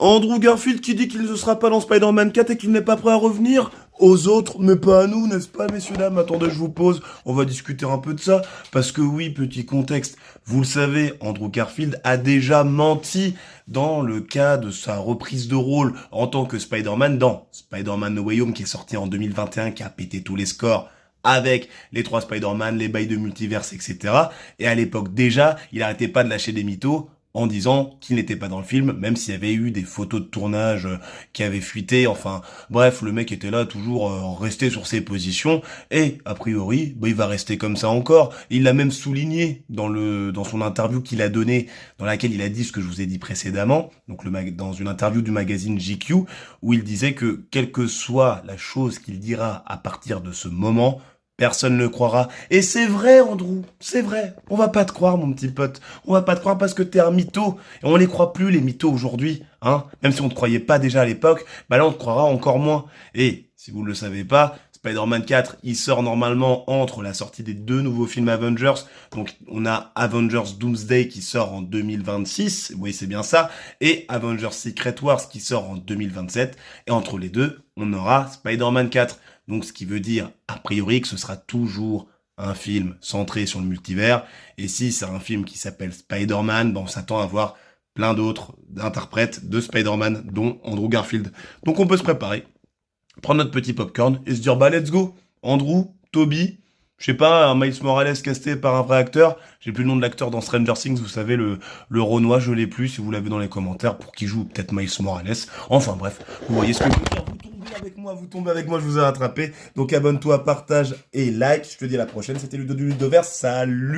Andrew Garfield qui dit qu'il ne sera pas dans Spider-Man 4 et qu'il n'est pas prêt à revenir. Aux autres, mais pas à nous, n'est-ce pas, messieurs, dames? Attendez, je vous pose, on va discuter un peu de ça, parce que oui, petit contexte, vous le savez, Andrew Garfield a déjà menti dans le cas de sa reprise de rôle en tant que Spider-Man dans Spider-Man No Way Home, qui est sorti en 2021, qui a pété tous les scores, avec les 3 Spider-Man, les bails de multiverse, etc. Et à l'époque déjà, il arrêtait pas de lâcher des mythos en disant qu'il n'était pas dans le film, même s'il y avait eu des photos de tournage qui avaient fuité, enfin, bref, le mec était là, toujours resté sur ses positions, et, a priori, il va rester comme ça encore. Il l'a même souligné dans son interview qu'il a donnée, dans laquelle il a dit ce que je vous ai dit précédemment, donc dans une interview du magazine GQ, où il disait que, quelle que soit la chose qu'il dira à partir de ce moment, personne ne croira. Et c'est vrai, Andrew, c'est vrai. On va pas te croire, mon petit pote. On va pas te croire parce que t'es un mytho. Et on les croit plus, les mythos, aujourd'hui, hein. Même si on te croyait pas déjà à l'époque, bah là, on te croira encore moins. Et, si vous ne le savez pas, Spider-Man 4, il sort normalement entre la sortie des 2 nouveaux films Avengers. Donc, on a Avengers Doomsday qui sort en 2026. Oui, c'est bien ça. Et Avengers Secret Wars qui sort en 2027. Et entre les deux, on aura Spider-Man 4. Donc, ce qui veut dire, a priori, que ce sera toujours un film centré sur le multivers. Et si c'est un film qui s'appelle Spider-Man, on s'attend à voir plein d'autres interprètes de Spider-Man, dont Andrew Garfield. Donc, on peut se préparer, prendre notre petit popcorn et se dire, let's go. Andrew, Toby, je sais pas, un Miles Morales casté par un vrai acteur. J'ai plus le nom de l'acteur dans Stranger Things, vous savez, le Renoir, je l'ai plus, si vous l'avez dans les commentaires, pour qui joue peut-être Miles Morales. Enfin bref, vous voyez ce que je veux dire. Vous tombez avec moi, je vous ai rattrapé. Donc abonne-toi, partage et like. Je te dis à la prochaine. C'était Ludo du Ludoverse. Salut!